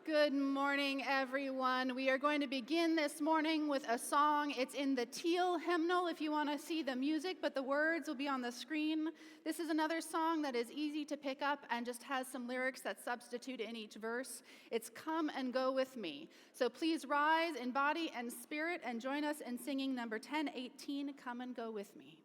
Good morning, everyone. We are going to begin this morning with a song. It's in the teal hymnal if you want to see the music, but the words will be on the screen. This is another song that is easy to pick up and just has some lyrics that substitute in each verse. It's Come and Go With Me. So please rise in body and spirit and join us in singing number 1018, Come and Go With Me.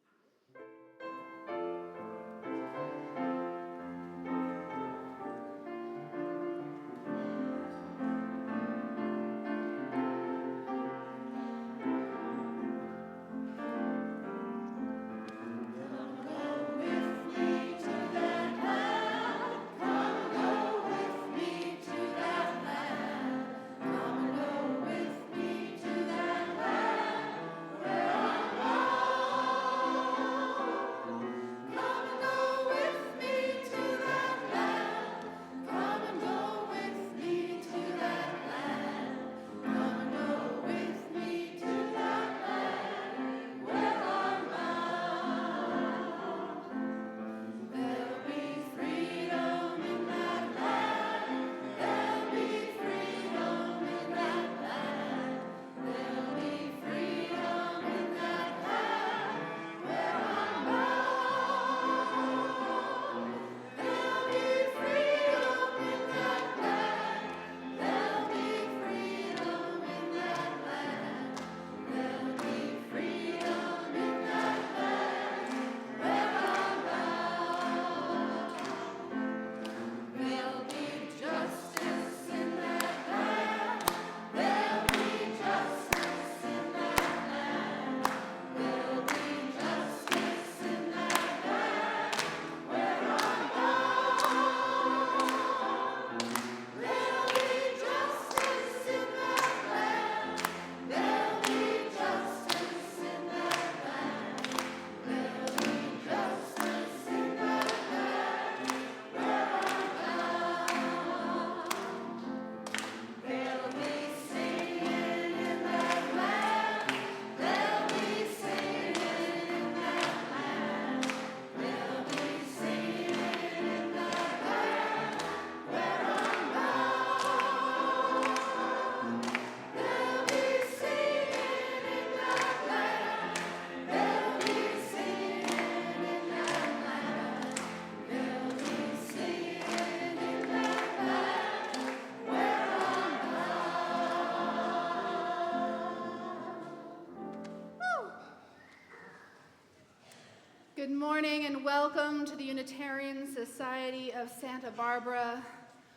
Good morning and welcome to the Unitarian Society of Santa Barbara.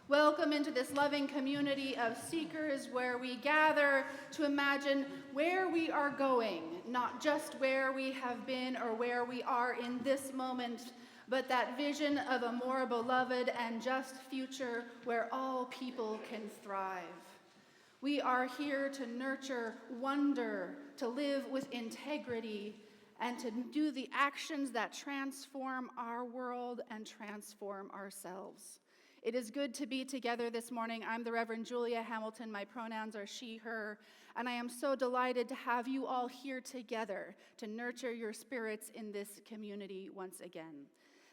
Welcome into this loving community of seekers where we gather to imagine where we are going, not just where we have been or where we are in this moment, but that vision of a more beloved and just future where all people can thrive. We are here to nurture wonder, to live with integrity, and to do the actions that transform our world and transform ourselves. It is good to be together this morning. I'm the Reverend Julia Hamilton. My pronouns are she, her, and I am so delighted to have you all here together to nurture your spirits in this community once again.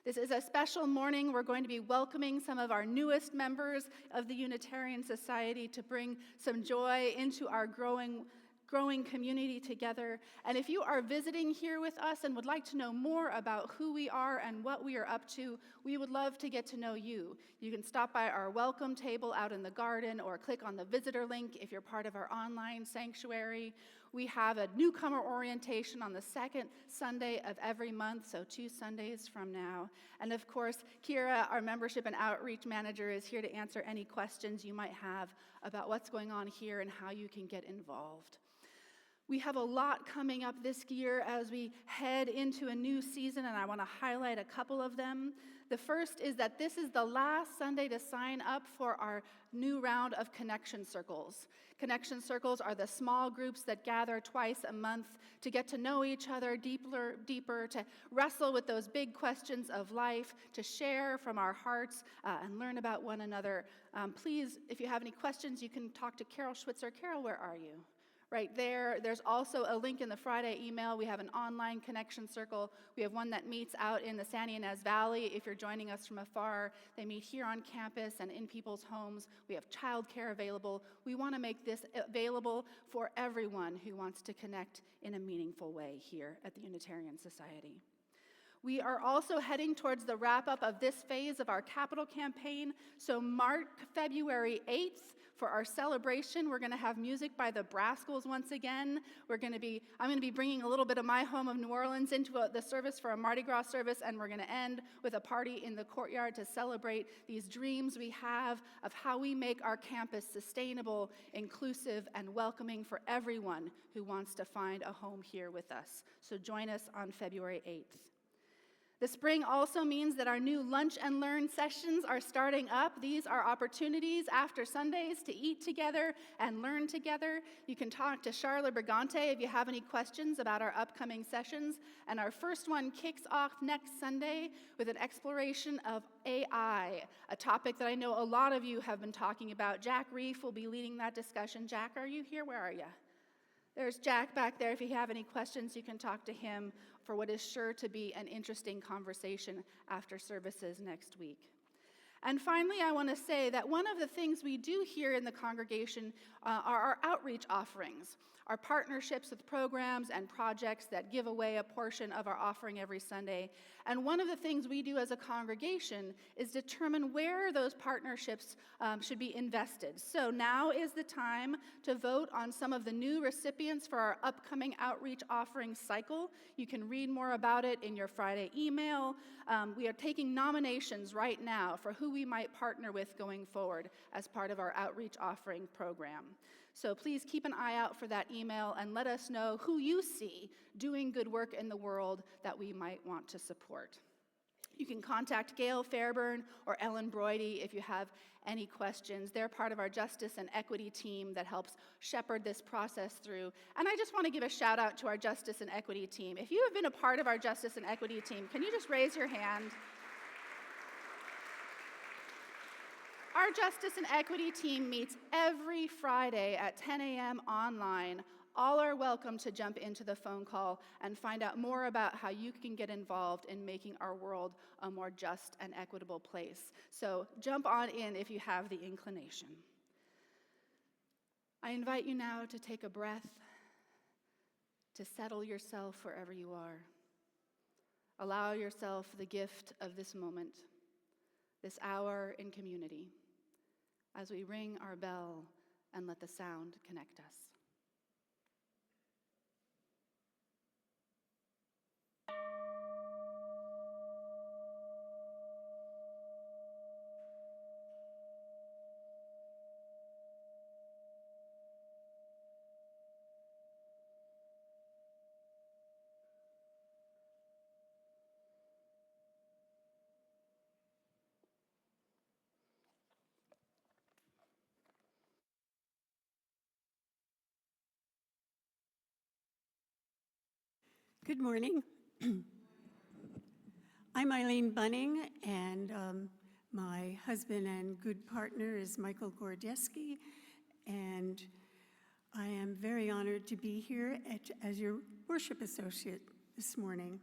This is a special morning. We're going to be welcoming some of our newest members of the Unitarian Society to bring some joy into our growing community together. And if you are visiting here with us and would like to know more about who we are and what we are up to, we would love to get to know you. You can stop by our welcome table out in the garden or click on the visitor link if you're part of our online sanctuary. We have a newcomer orientation on the second Sunday of every month, so 2 Sundays from now. And of course, Kira, our membership and outreach manager, is here to answer any questions you might have about what's going on here and how you can get involved. We have a lot coming up this year as we head into a new season, and I want to highlight a couple of them. The first is that this is the last Sunday to sign up for our new round of Connection Circles. Connection Circles are the small groups that gather twice a month to get to know each other deeper, to wrestle with those big questions of life, to share from our hearts and learn about one another. Please, if you have any questions, you can talk to Carol Schwitzer. Carol, where are you? right there. There's also a link in the Friday email. We have an online connection circle. We have one that meets out in the San Ynez Valley. If you're joining us from afar, they meet here on campus and in people's homes. We have childcare available. We want to make this available for everyone who wants to connect in a meaningful way here at the Unitarian Society. We are also heading towards the wrap-up of this phase of our capital campaign, so mark February 8th for our celebration. We're going to have music by the Brascals once again. I'm going to be bringing a little bit of my home of New Orleans into the service for a Mardi Gras service, and we're going to end with a party in the courtyard to celebrate these dreams we have of how we make our campus sustainable, inclusive, and welcoming for everyone who wants to find a home here with us. So join us on February 8th. The spring also means that our new Lunch and Learn sessions are starting up. These are opportunities after Sundays to eat together and learn together. You can talk to Charlotte Brigante if you have any questions about our upcoming sessions. And our first one kicks off next Sunday with an exploration of AI, a topic that I know a lot of you have been talking about. Jack Reef will be leading that discussion. Jack, are you here? Where are you? There's Jack back there. If you have any questions, you can talk to him for what is sure to be an interesting conversation after services next week. And finally, I want to say that one of the things we do here in the congregation are our outreach offerings, our partnerships with programs and projects that give away a portion of our offering every Sunday. And one of the things we do as a congregation is determine where those partnerships should be invested. So now is the time to vote on some of the new recipients for our upcoming outreach offering cycle. You can read more about it in your Friday email. We are taking nominations right now for who we might partner with going forward as part of our outreach offering program. So please keep an eye out for that email and let us know who you see doing good work in the world that we might want to support. You can contact Gail Fairburn or Ellen Broidy if you have any questions. They're part of our Justice and Equity team that helps shepherd this process through. And I just want to give a shout out to our Justice and Equity team. If you have been a part of our Justice and Equity team, can you just raise your hand? Our Justice and Equity team meets every Friday at 10 a.m. online. All are welcome to jump into the phone call and find out more about how you can get involved in making our world a more just and equitable place. So jump on in if you have the inclination. I invite you now to take a breath, to settle yourself wherever you are. Allow yourself the gift of this moment, this hour in community, as we ring our bell and let the sound connect us. Good morning. I'm Eileen Bunning, and my husband and good partner is Michael Gordesky, and I am very honored to be here as your worship associate this morning.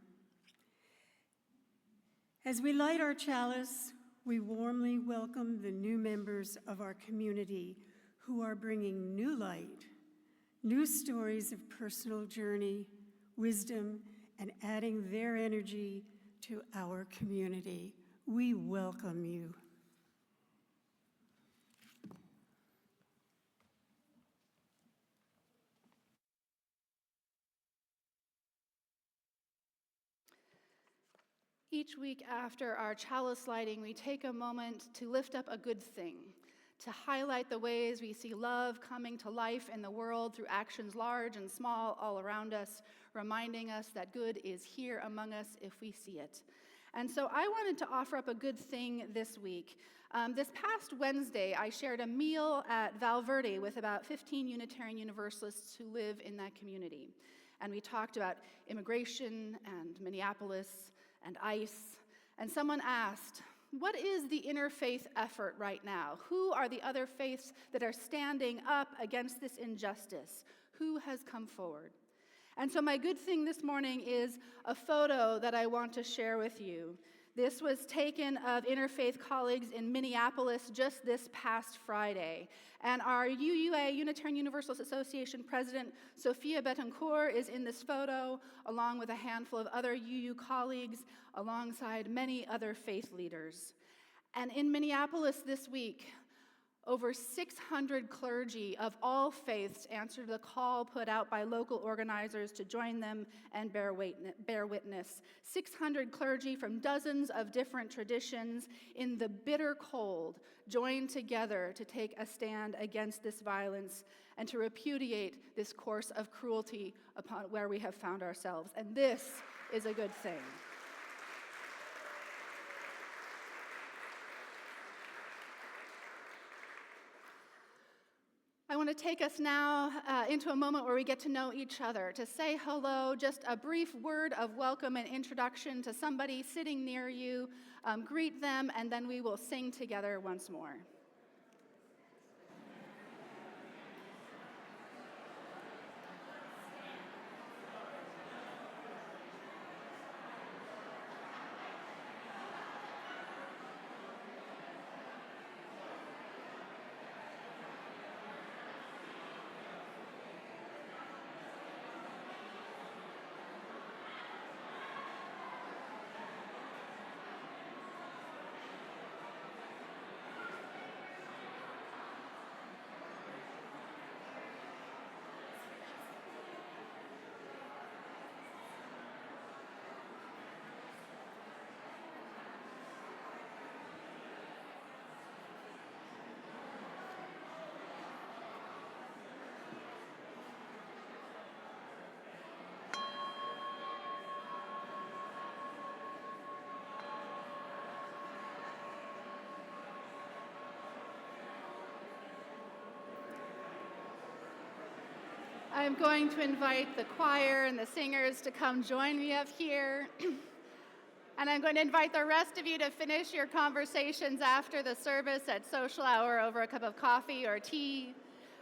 As we light our chalice, we warmly welcome the new members of our community who are bringing new light, new stories of personal journey, wisdom, and adding their energy to our community. We welcome you. Each week after our chalice lighting, we take a moment to lift up a good thing, to highlight the ways we see love coming to life in the world through actions large and small all around us, reminding us that good is here among us if we see it. And so I wanted to offer up a good thing this week. This past Wednesday, I shared a meal at Valverde with about 15 Unitarian Universalists who live in that community. And we talked about immigration and Minneapolis and ICE. And someone asked, what is the interfaith effort right now? Who are the other faiths that are standing up against this injustice? Who has come forward? And so my good thing this morning is a photo that I want to share with you. This was taken of interfaith colleagues in Minneapolis just this past Friday. And our UUA, Unitarian Universalist Association President, Sophia Betancourt, is in this photo, along with a handful of other UU colleagues, alongside many other faith leaders. And in Minneapolis this week, over 600 clergy of all faiths answered the call put out by local organizers to join them and bear witness. 600 clergy from dozens of different traditions in the bitter cold joined together to take a stand against this violence and to repudiate this course of cruelty upon where we have found ourselves. And this is a good thing. I want to take us now into a moment where we get to know each other, to say hello, just a brief word of welcome and introduction to somebody sitting near you. Greet them, and then we will sing together once more. I'm going to invite the choir and the singers to come join me up here. And I'm going to invite the rest of you to finish your conversations after the service at social hour over a cup of coffee or tea.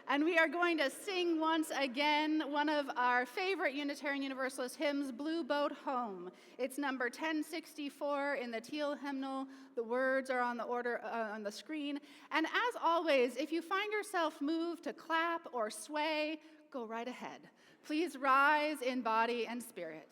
And we are going to sing once again one of our favorite Unitarian Universalist hymns, Blue Boat Home. It's number 1064 in the teal hymnal. The words are on the screen. And as always, if you find yourself moved to clap or sway, go right ahead. Please rise in body and spirit.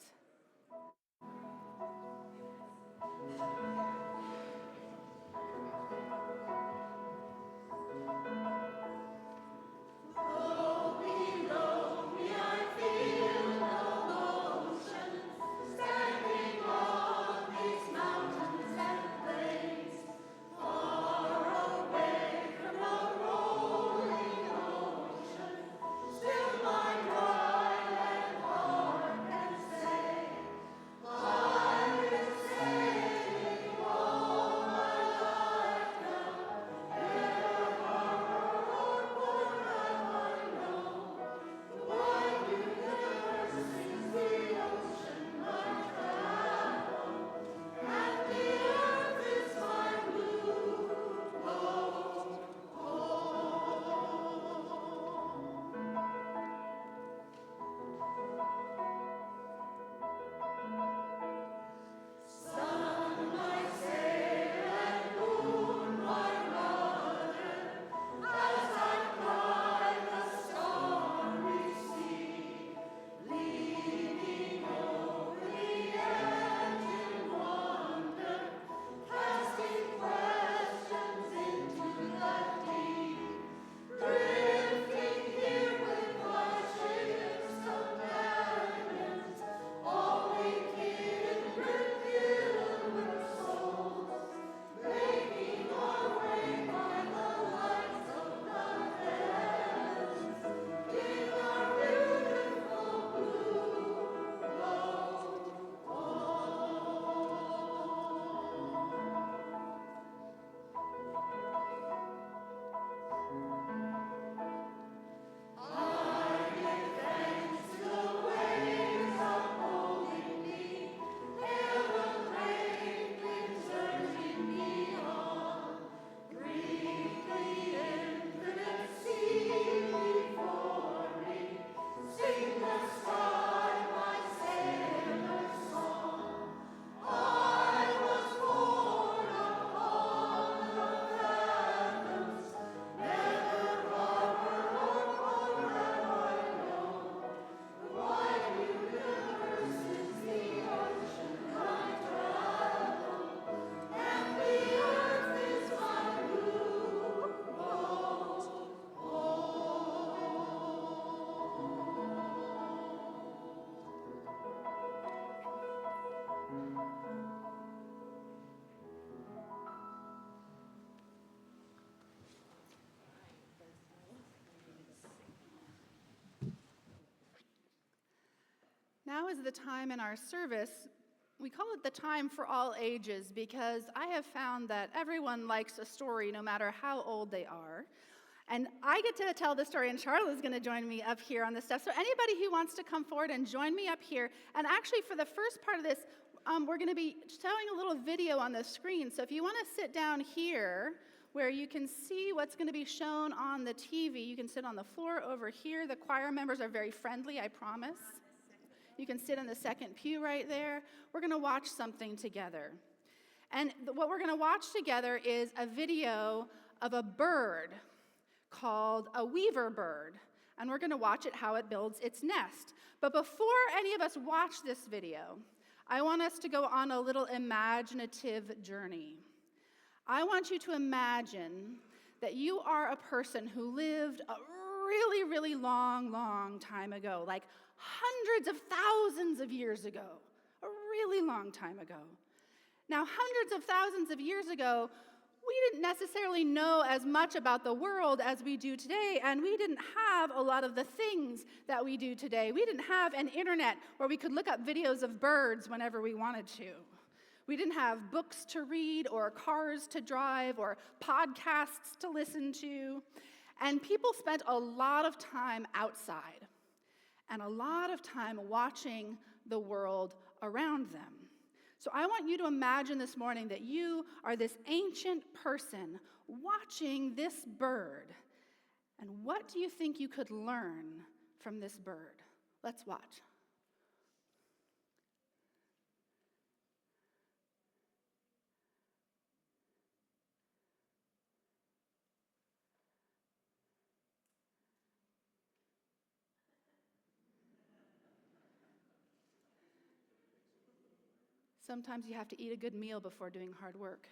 Now is the time in our service. We call it the time for all ages because I have found that everyone likes a story no matter how old they are. And I get to tell the story, and Charlotte's going to join me up here on this stuff. So anybody who wants to come forward and join me up here, and actually for the first part of this, we're going to be showing a little video on the screen. So if you want to sit down here where you can see what's going to be shown on the TV, you can sit on the floor over here. The choir members are very friendly, I promise. You can sit in the second pew right there. We're going to watch something together. And what we're going to watch together is a video of a bird called a weaver bird. And we're going to watch it how it builds its nest. But before any of us watch this video, I want us to go on a little imaginative journey. I want you to imagine that you are a person who lived a really, really long time ago, like hundreds of thousands of years ago, a really long time ago. Now, hundreds of thousands of years ago, we didn't necessarily know as much about the world as we do today, and we didn't have a lot of the things that we do today. We didn't have an internet where we could look up videos of birds whenever we wanted to. We didn't have books to read or cars to drive or podcasts to listen to. And people spent a lot of time outside and a lot of time watching the world around them. So I want you to imagine this morning that you are this ancient person watching this bird. And what do you think you could learn from this bird? Let's watch. Sometimes you have to eat a good meal before doing hard work.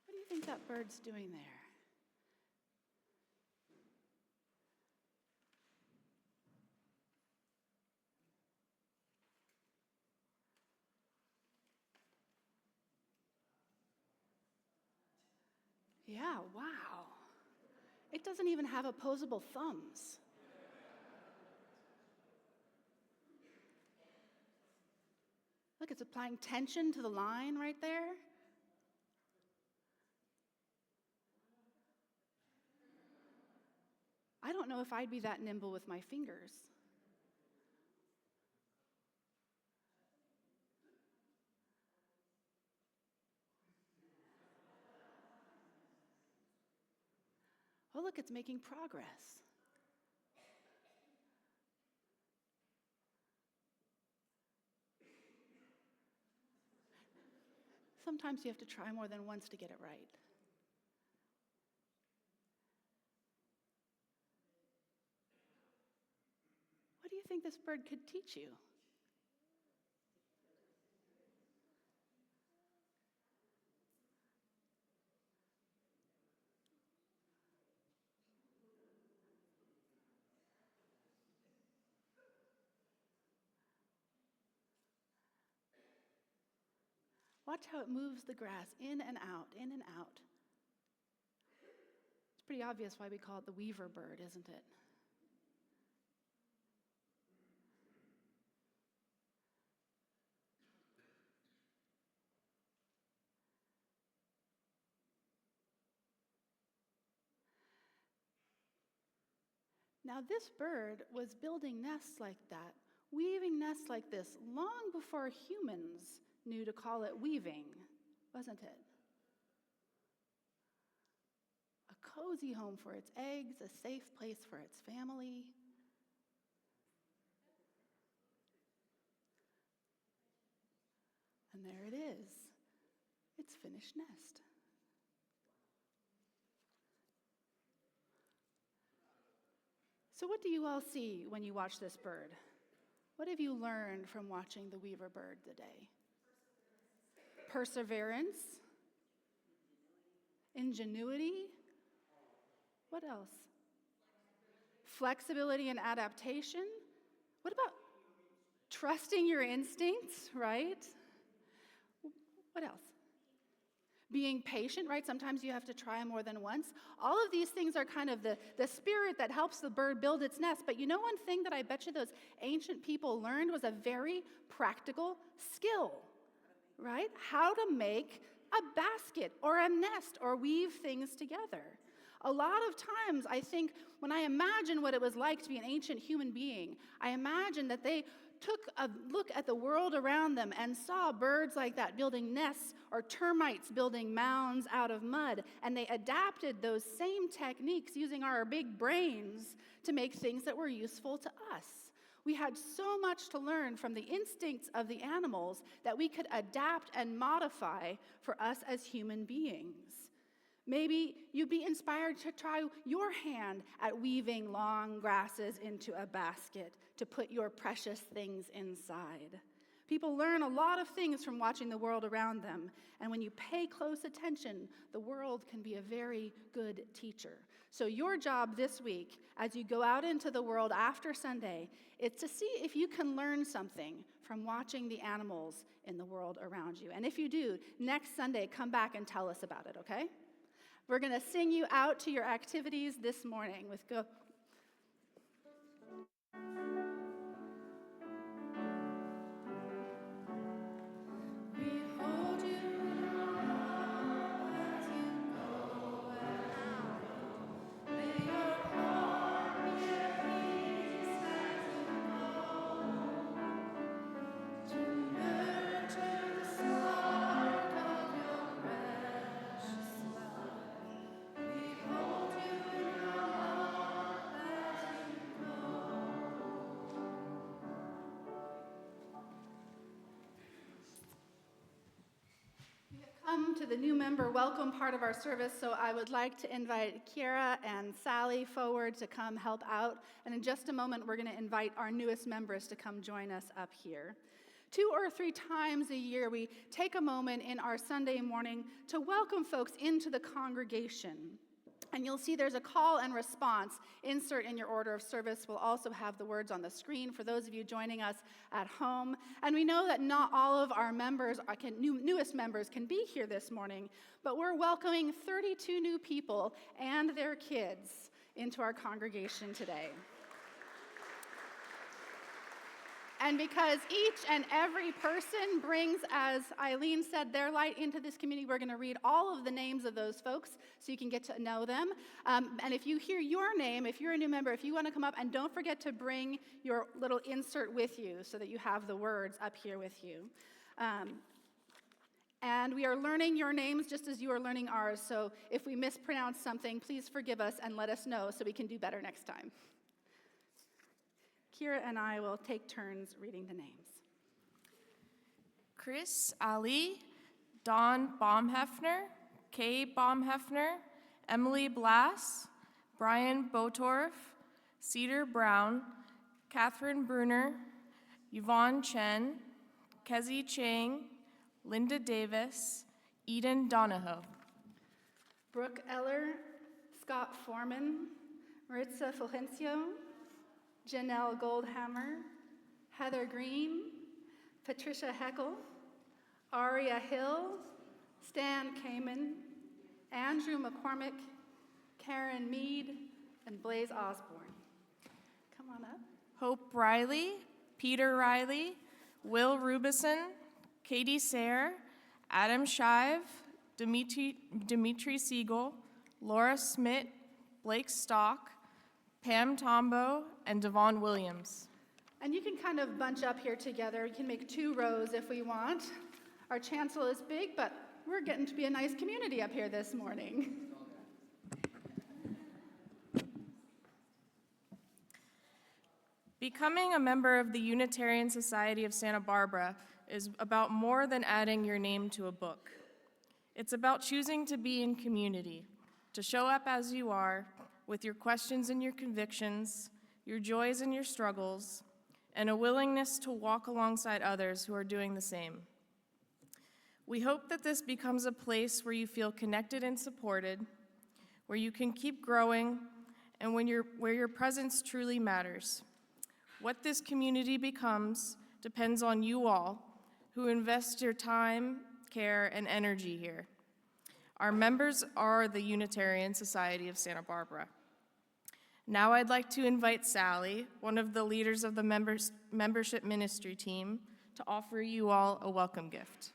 What do you think that bird's doing there? Yeah, wow. It doesn't even have opposable thumbs. Look, it's applying tension to the line right there. I don't know if I'd be that nimble with my fingers. Oh, look, it's making progress. Sometimes you have to try more than once to get it right. What do you think this bird could teach you? Watch how it moves the grass in and out, in and out. It's pretty obvious why we call it the weaver bird, isn't it? Now, this bird was building nests like that, weaving nests like this, long before humans knew to call it weaving, wasn't it? A cozy home for its eggs, a safe place for its family. And there it is, its finished nest. So what do you all see when you watch this bird? What have you learned from watching the weaver bird today? Perseverance. Ingenuity. What else? Flexibility and adaptation. What about trusting your instincts, right? What else? being patient, right? Sometimes you have to try more than once. All of these things are kind of the spirit that helps the bird build its nest. But you know one thing that I bet you those ancient people learned was a very practical skill, right? How to make a basket or a nest or weave things together. A lot of times, I think, when I imagine what it was like to be an ancient human being, I imagine that they took a look at the world around them and saw birds like that building nests or termites building mounds out of mud, and they adapted those same techniques using our big brains to make things that were useful to us. We had so much to learn from the instincts of the animals that we could adapt and modify for us as human beings. Maybe you'd be inspired to try your hand at weaving long grasses into a basket to put your precious things inside. People learn a lot of things from watching the world around them, and when you pay close attention, the world can be a very good teacher. So your job this week, as you go out into the world after Sunday, is to see if you can learn something from watching the animals in the world around you. And if you do, next Sunday, come back and tell us about it, okay? We're going to sing you out to your activities this morning with go. We hold you as you go out. May your heart be at peace as you go to nurture the spark of your precious love. We hold you in our love as you go. We have come to the new member welcome part of our service, so I would like to invite Kiera and Sally forward to come help out. And in just a moment, we're going to invite our newest members to come join us up here. 2 or 3 times a year, we take a moment in our Sunday morning to welcome folks into the congregation. And you'll see there's a call and response insert in your order of service. We'll also have the words on the screen for those of you joining us at home. And we know that not all of our members, newest members, can be here this morning, but we're welcoming 32 new people and their kids into our congregation today. And because each and every person brings, as Eileen said, their light into this community, we're going to read all of the names of those folks so you can get to know them. And if you hear your name, if you're a new member, if you want to come up, and don't forget to bring your little insert with you so that you have the words up here with you. And we are learning your names just as you are learning ours. So if we mispronounce something, please forgive us and let us know so we can do better next time. Kira and I will take turns reading the names. Chris Ali, Dawn Baumhefner, Kay Baumhefner, Emily Blass, Brian Botorf, Cedar Brown, Catherine Bruner, Yvonne Chen, Kezi Chang, Linda Davis, Eden Donahoe. Brooke Eller, Scott Foreman, Maritza Fulgencio, Janelle Goldhammer, Heather Green, Patricia Heckel, Aria Hill, Stan Kamen, Andrew McCormick, Karen Mead, and Blaze Osborne. Come on up. Hope Riley, Peter Riley, Will Rubison, Katie Sayre, Adam Shive, Dimitri Siegel, Laura Smith, Blake Stock, Pam Tombo, and Devon Williams. And you can kind of bunch up here together. You can make 2 rows if we want. Our chancel is big, but we're getting to be a nice community up here this morning. Becoming a member of the Unitarian Society of Santa Barbara is about more than adding your name to a book. It's about choosing to be in community, to show up as you are, with your questions and your convictions, your joys and your struggles, and a willingness to walk alongside others who are doing the same. We hope that this becomes a place where you feel connected and supported, where you can keep growing, and where your presence truly matters. What this community becomes depends on you all, who invest your time, care, and energy here. Our members are the Unitarian Society of Santa Barbara. Now I'd like to invite Sally, one of the leaders of the membership ministry team, to offer you all a welcome gift.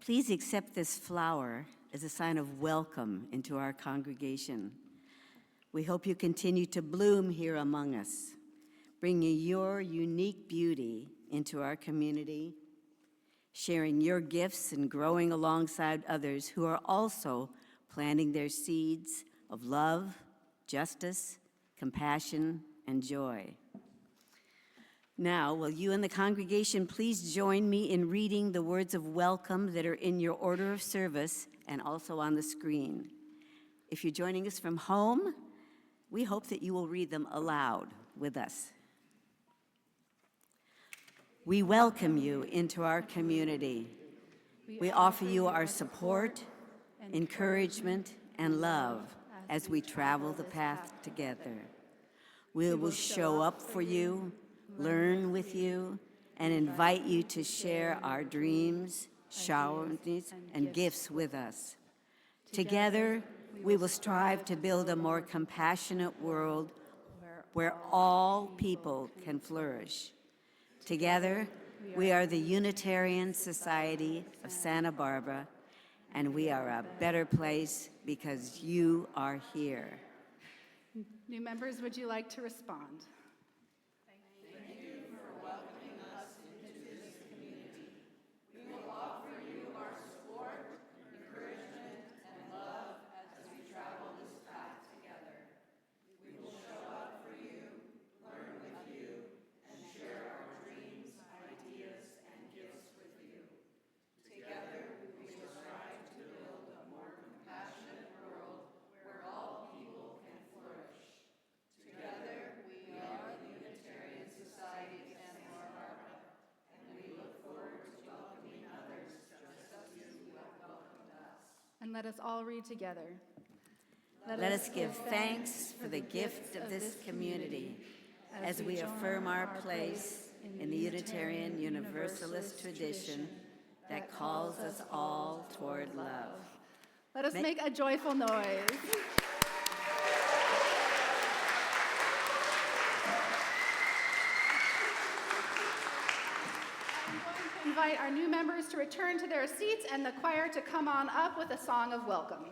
Please accept this flower as a sign of welcome into our congregation. We hope you continue to bloom here among us, bringing your unique beauty into our community, sharing your gifts and growing alongside others who are also planting their seeds of love, justice, compassion, and joy. Now, will you and the congregation please join me in reading the words of welcome that are in your order of service and also on the screen. If you're joining us from home, we hope that you will read them aloud with us. We welcome you into our community. We offer you our support, encouragement, and love as we travel the path together. We will show up for you, learn with you, and invite you to share our dreams, showers, and gifts with us. Together, we will strive to build a more compassionate world where all people can flourish. Together, we are the Unitarian Society of Santa Barbara, and we are a better place because you are here. New members, would you like to respond? And let us all read together. Let us give thanks for the gift of this community as we affirm our place in the Unitarian Universalist tradition that calls us all toward love. Let us make a joyful noise. Invite our new members to return to their seats and the choir to come on up with a song of welcome.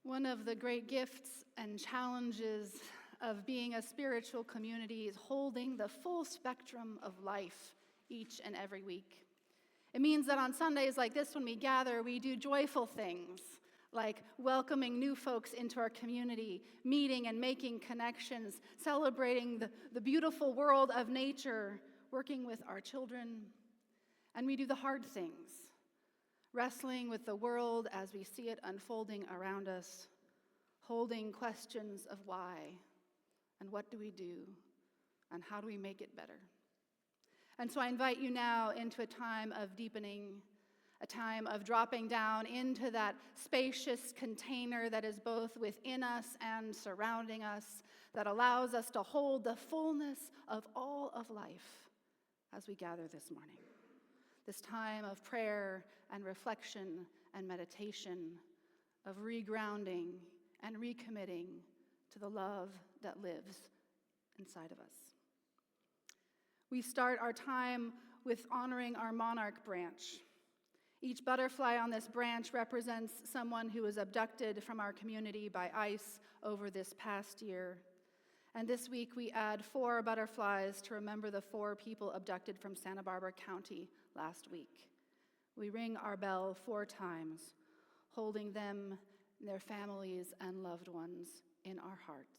One of the great gifts and challenges of being a spiritual community is holding the full spectrum of life each and every week. It means that on Sundays like this, when we gather, we do joyful things like welcoming new folks into our community, meeting and making connections, celebrating the beautiful world of nature, working with our children. And we do the hard things, wrestling with the world as we see it unfolding around us, holding questions of why, and what do we do, and how do we make it better. And so I invite you now into a time of deepening, a time of dropping down into that spacious container that is both within us and surrounding us, that allows us to hold the fullness of all of life as we gather this morning. This time of prayer and reflection and meditation, of regrounding and recommitting to the love that lives inside of us. We start our time with honoring our monarch branch. Each butterfly on this branch represents someone who was abducted from our community by ICE over this past year. And this week we add 4 butterflies to remember the 4 people abducted from Santa Barbara County last week. We ring our bell 4 times, holding them, their families, and loved ones in our hearts.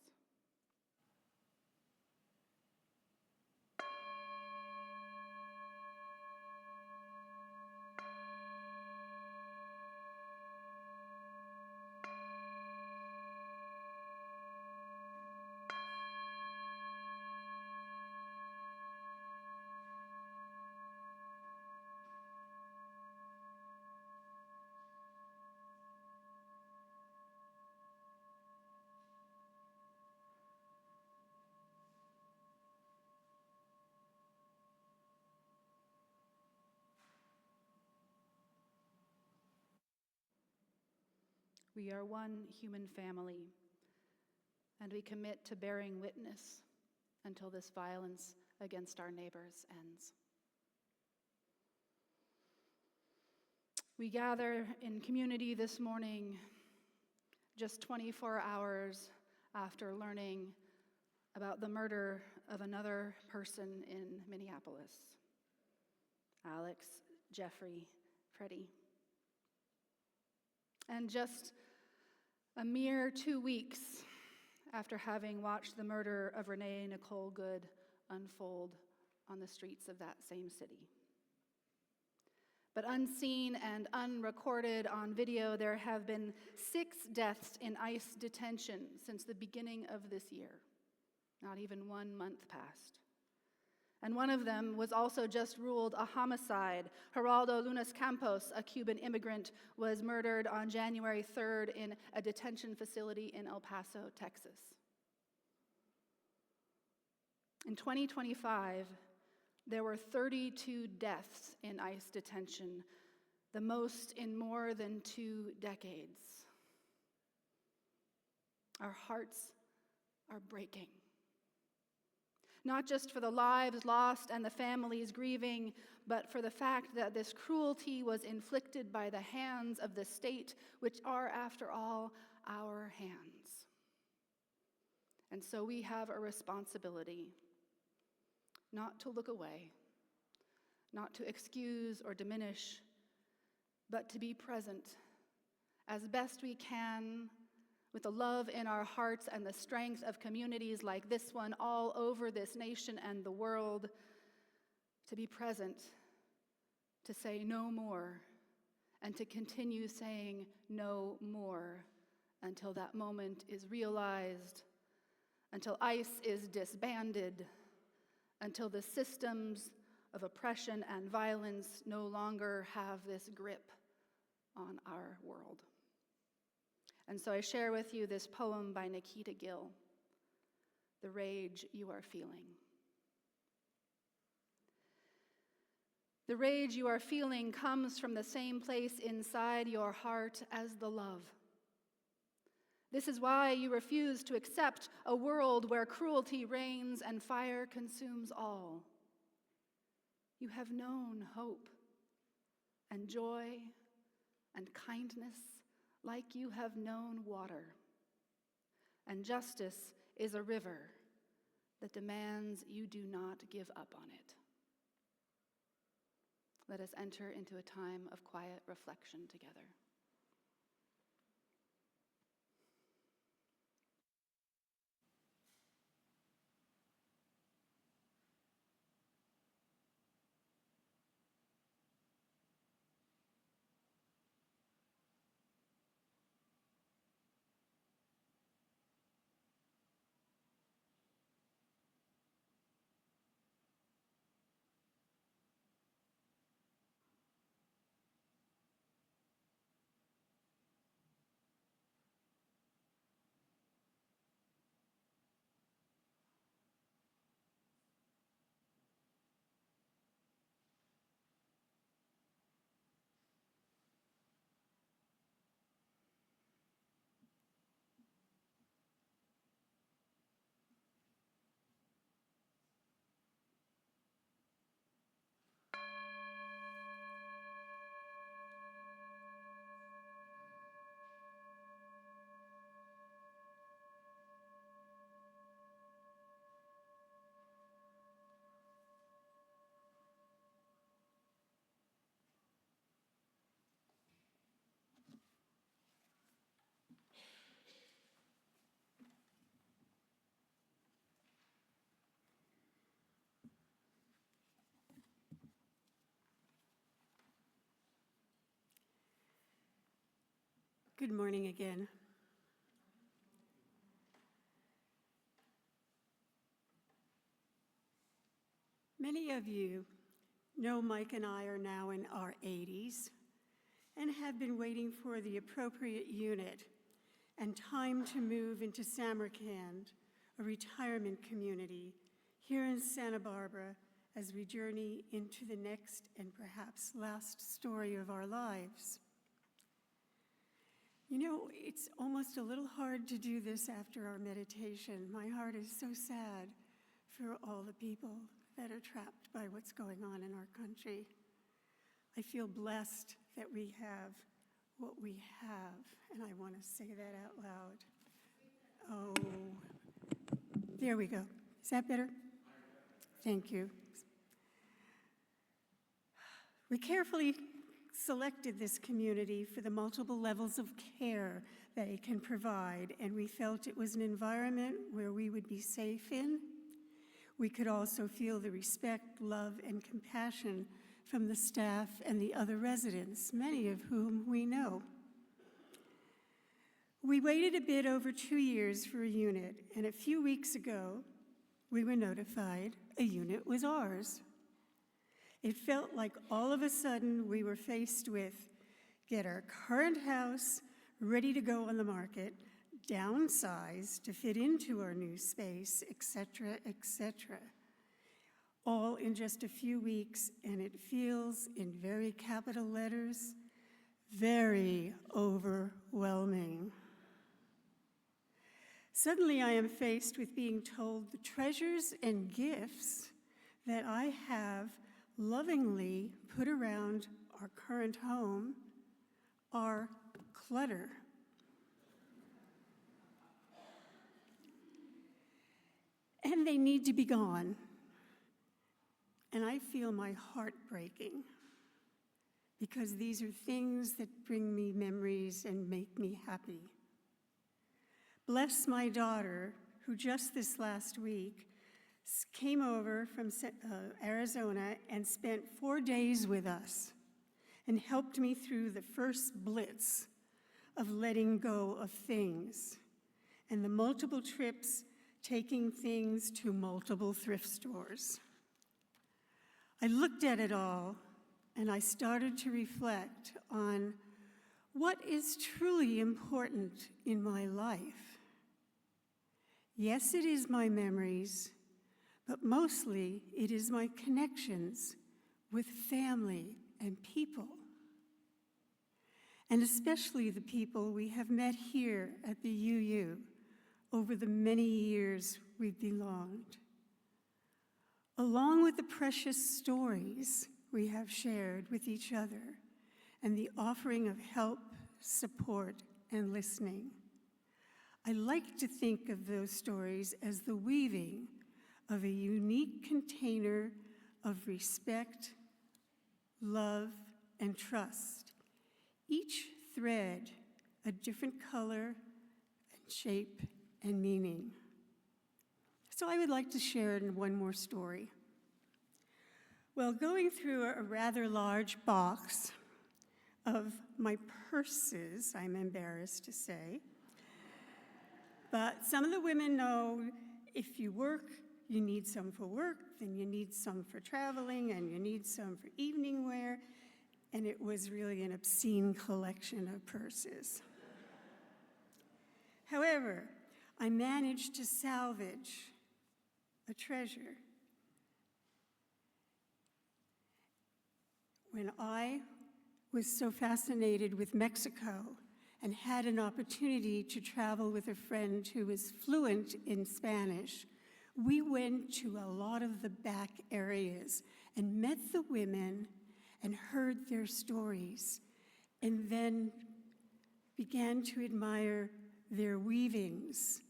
We are one human family, and we commit to bearing witness until this violence against our neighbors ends. We gather in community this morning, just 24 hours after learning about the murder of another person in Minneapolis, Alex, Jeffrey, Freddie. And just a mere 2 weeks after having watched the murder of Renee Nicole Good unfold on the streets of that same city. But unseen and unrecorded on video, there have been 6 deaths in ICE detention since the beginning of this year. Not even 1 month passed. And one of them was also just ruled a homicide. Geraldo Lunas Campos, a Cuban immigrant, was murdered on January 3rd in a detention facility in El Paso, Texas. In 2025, there were 32 deaths in ICE detention, the most in more than 2 decades. Our hearts are breaking. Not just for the lives lost and the families grieving, but for the fact that this cruelty was inflicted by the hands of the state, which are, after all, our hands. And so we have a responsibility not to look away, not to excuse or diminish, but to be present as best we can with the love in our hearts and the strength of communities like this one all over this nation and the world, to be present, to say no more, and to continue saying no more until that moment is realized, until ICE is disbanded, until the systems of oppression and violence no longer have this grip on our world. And so I share with you this poem by Nikita Gill, "The Rage You Are Feeling." The rage you are feeling comes from the same place inside your heart as the love. This is why you refuse to accept a world where cruelty reigns and fire consumes all. You have known hope and joy and kindness like you have known water, and justice is a river that demands you do not give up on it. Let us enter into a time of quiet reflection together. Good morning again. Many of you know Mike and I are now in our 80s and have been waiting for the appropriate unit and time to move into Samarkand, a retirement community here in Santa Barbara as we journey into the next and perhaps last story of our lives. You know, it's almost a little hard to do this after our meditation. My heart is so sad for all the people that are trapped by what's going on in our country. I feel blessed that we have what we have, and I want to say that out loud. Oh, there we go. Is that better? Thank you. We carefully selected this community for the multiple levels of care that it can provide, and we felt it was an environment where we would be safe in. We could also feel the respect, love, and compassion from the staff and the other residents, many of whom we know. We waited a bit over 2 years for a unit, and a few weeks ago, we were notified a unit was ours. It felt like all of a sudden we were faced with get our current house ready to go on the market, downsize to fit into our new space, etc., etc. All in just a few weeks, and it feels, in very capital letters, very overwhelming. Suddenly I am faced with being told the treasures and gifts that I have lovingly put around our current home are clutter. And they need to be gone. And I feel my heart breaking because these are things that bring me memories and make me happy. Bless my daughter, who just this last week came over from Arizona and spent 4 days with us and helped me through the first blitz of letting go of things and the multiple trips taking things to multiple thrift stores. I looked at it all and I started to reflect on what is truly important in my life. Yes, it is my memories, but mostly it is my connections with family and people, and especially the people we have met here at the UU over the many years we've belonged, along with the precious stories we have shared with each other and the offering of help, support, and listening. I like to think of those stories as the weaving of a unique container of respect, love, and trust. Each thread a different color and shape and meaning. So I would like to share in one more story. Well, going through a rather large box of my purses, I'm embarrassed to say, but some of the women know if you work, you need some for work, then you need some for traveling, and you need some for evening wear, and it was really an obscene collection of purses. However, I managed to salvage a treasure. When I was so fascinated with Mexico and had an opportunity to travel with a friend who was fluent in Spanish, we went to a lot of the back areas and met the women and heard their stories, and then began to admire their weavings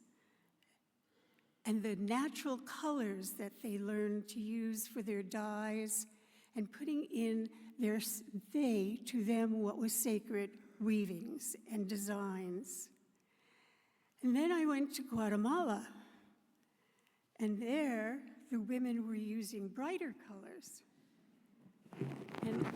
and the natural colors that they learned to use for their dyes, and putting in to them what was sacred weavings and designs. And then I went to Guatemala, and there the women were using brighter colors. And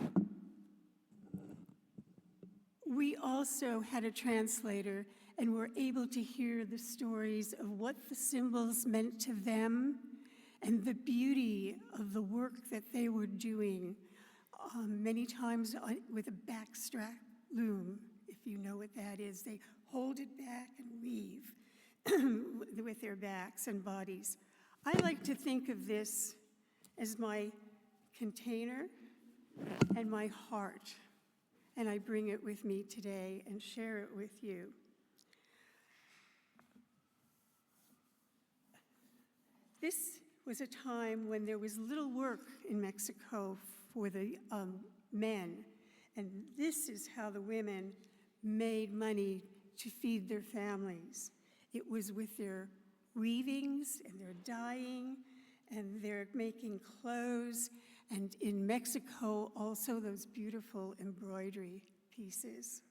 we also had a translator and were able to hear the stories of what the symbols meant to them and the beauty of the work that they were doing, many times with a backstrap loom, if you know what that is. They hold it back and weave with their backs and bodies. I like to think of this as my container and my heart, and I bring it with me today and share it with you. This was a time when there was little work in Mexico for the men, and this is how the women made money to feed their families. It was with their weavings and their dyeing and their making clothes, and in Mexico also those beautiful embroidery pieces.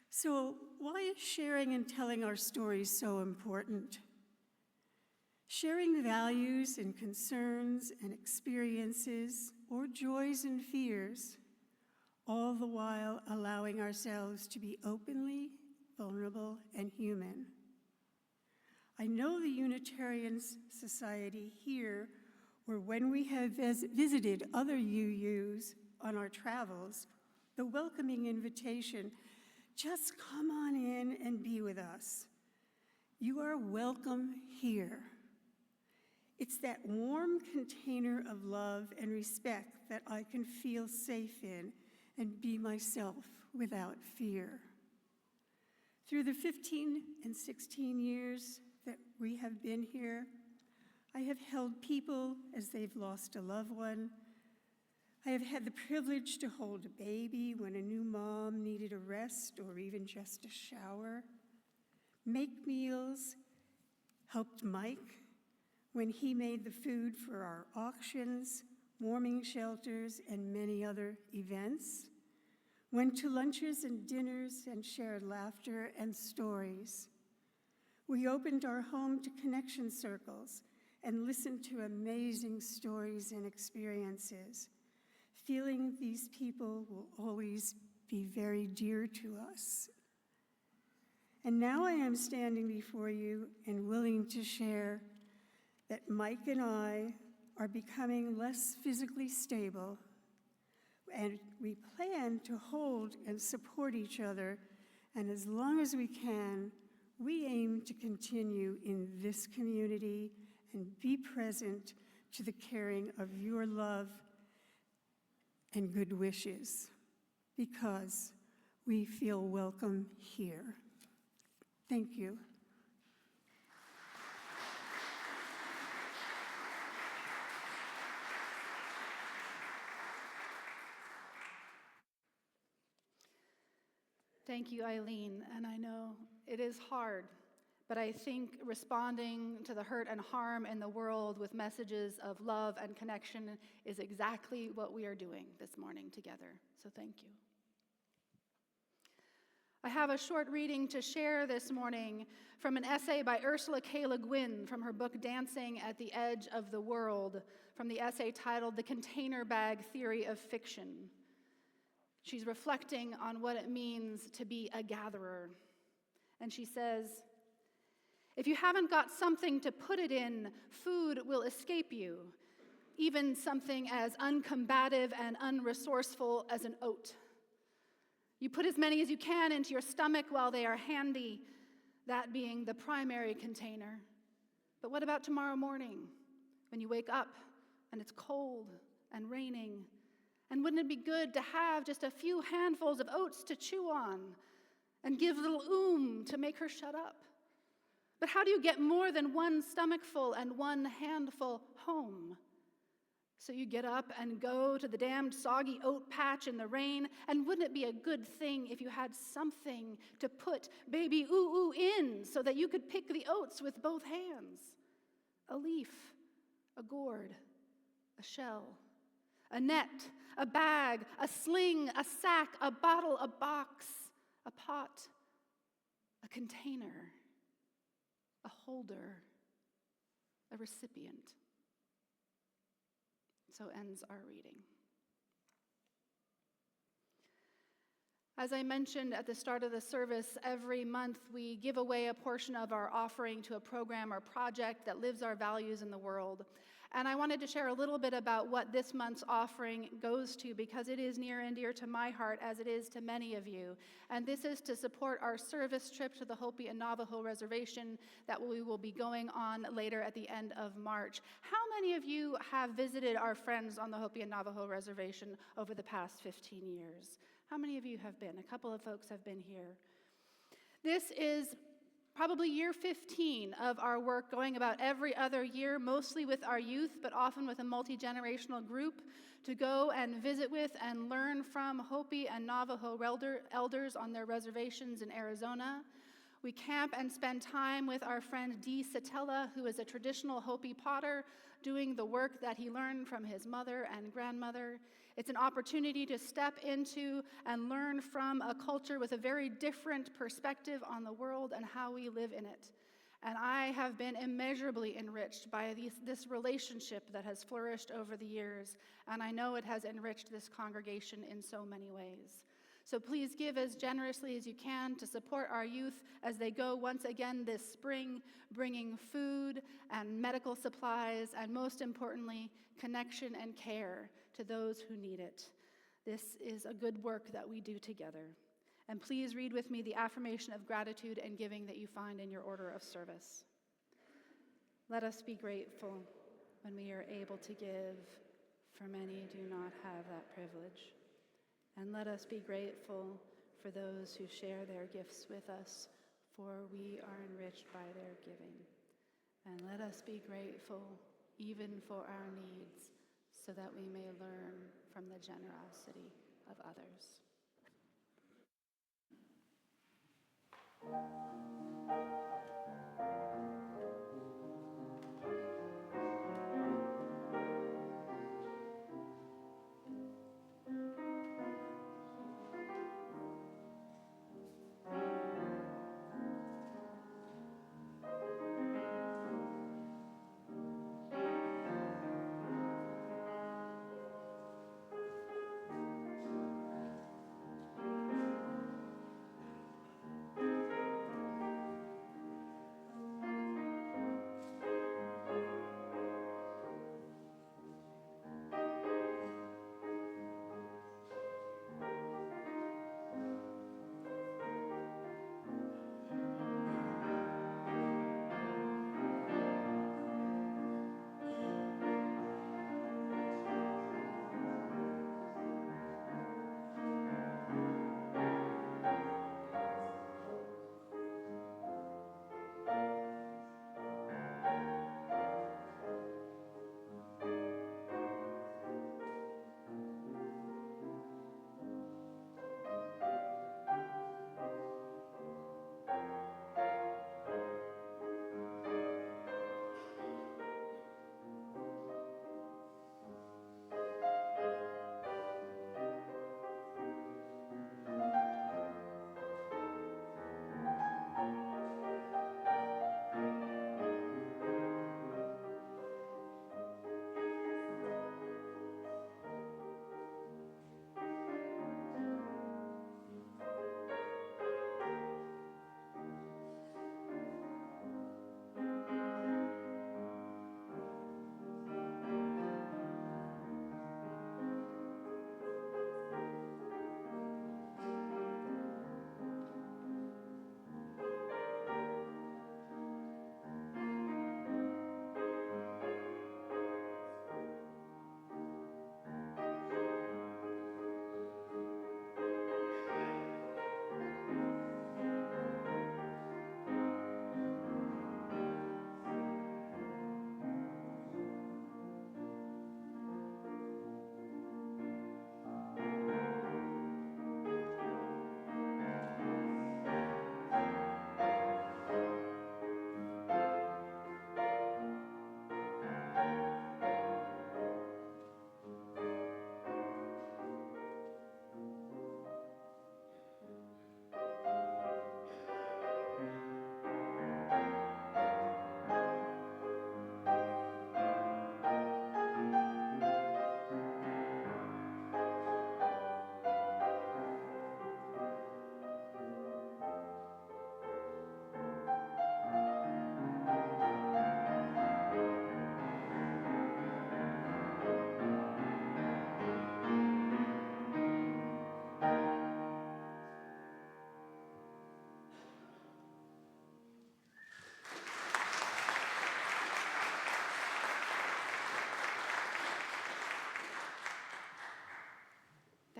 So why is sharing and telling our stories so important? Sharing values and concerns and experiences, or joys and fears, all the while allowing ourselves to be openly vulnerable and human. I know the Unitarian Society here, or when we have visited other UUs on our travels, the welcoming invitation, just come on in and be with us. You are welcome here. It's that warm container of love and respect that I can feel safe in and be myself without fear. Through the 15 and 16 years that we have been here, I have held people as they've lost a loved one. I have had the privilege to hold a baby when a new mom needed a rest or even just a shower, make meals, helped Mike when he made the food for our auctions, warming shelters, and many other events, went to lunches and dinners and shared laughter and stories. We opened our home to connection circles and listened to amazing stories and experiences, feeling these people will always be very dear to us. And now I am standing before you and willing to share that Mike and I are becoming less physically stable, and we plan to hold and support each other, and as long as we can, we aim to continue in this community and be present to the caring of your love and good wishes, because we feel welcome here. Thank you. Thank you, Eileen. And I know it is hard, but I think responding to the hurt and harm in the world with messages of love and connection is exactly what we are doing this morning together. So thank you. I have a short reading to share this morning from an essay by Ursula LeGuin from her book Dancing at the Edge of the World, from the essay titled The Container Bag Theory of Fiction. She's reflecting on what it means to be a gatherer. And she says, if you haven't got something to put it in, food will escape you, even something as uncombative and unresourceful as an oat. You put as many as you can into your stomach while they are handy, that being the primary container. But what about tomorrow morning, when you wake up and it's cold and raining? And wouldn't it be good to have just a few handfuls of oats to chew on and give little to make her shut up? But how do you get more than one stomachful and one handful home? So you get up and go to the damned soggy oat patch in the rain, and wouldn't it be a good thing if you had something to put baby ooh in so that you could pick the oats with both hands? A leaf, a gourd, a shell, a net, a bag, a sling, a sack, a bottle, a box, a pot, a container, a holder, a recipient. So ends our reading. As I mentioned at the start of the service, every month we give away a portion of our offering to a program or project that lives our values in the world. And I wanted to share a little bit about what this month's offering goes to, because it is near and dear to my heart, as it is to many of you. And this is to support our service trip to the Hopi and Navajo Reservation that we will be going on later at the end of March. How many of you have visited our friends on the Hopi and Navajo Reservation over the past 15 years? How many of you have been? A couple of folks have been here. This is probably year 15 of our work, going about every other year, mostly with our youth, but often with a multi-generational group, to go and visit with and learn from Hopi and Navajo elders on their reservations in Arizona. We camp and spend time with our friend Dee Satella, who is a traditional Hopi potter, doing the work that he learned from his mother and grandmother. It's an opportunity to step into and learn from a culture with a very different perspective on the world and how we live in it. And I have been immeasurably enriched by this relationship that has flourished over the years, and I know it has enriched this congregation in so many ways. So please give as generously as you can to support our youth as they go once again this spring, bringing food and medical supplies, and most importantly, connection and care to those who need it. This is a good work that we do together. And please read with me the affirmation of gratitude and giving that you find in your order of service. Let us be grateful when we are able to give, for many do not have that privilege. And let us be grateful for those who share their gifts with us, for we are enriched by their giving. And let us be grateful even for our needs, so that we may learn from the generosity of others.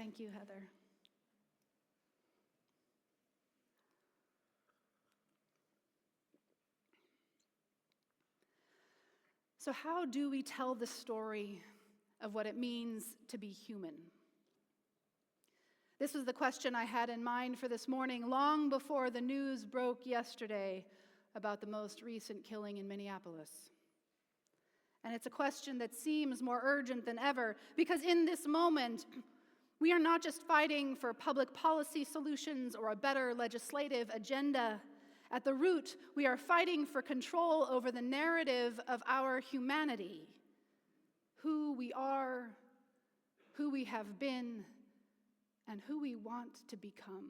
Thank you, Heather. So how do we tell the story of what it means to be human? This was the question I had in mind for this morning, long before the news broke yesterday about the most recent killing in Minneapolis. And it's a question that seems more urgent than ever, because in this moment, we are not just fighting for public policy solutions or a better legislative agenda. At the root, we are fighting for control over the narrative of our humanity, who we are, who we have been, and who we want to become.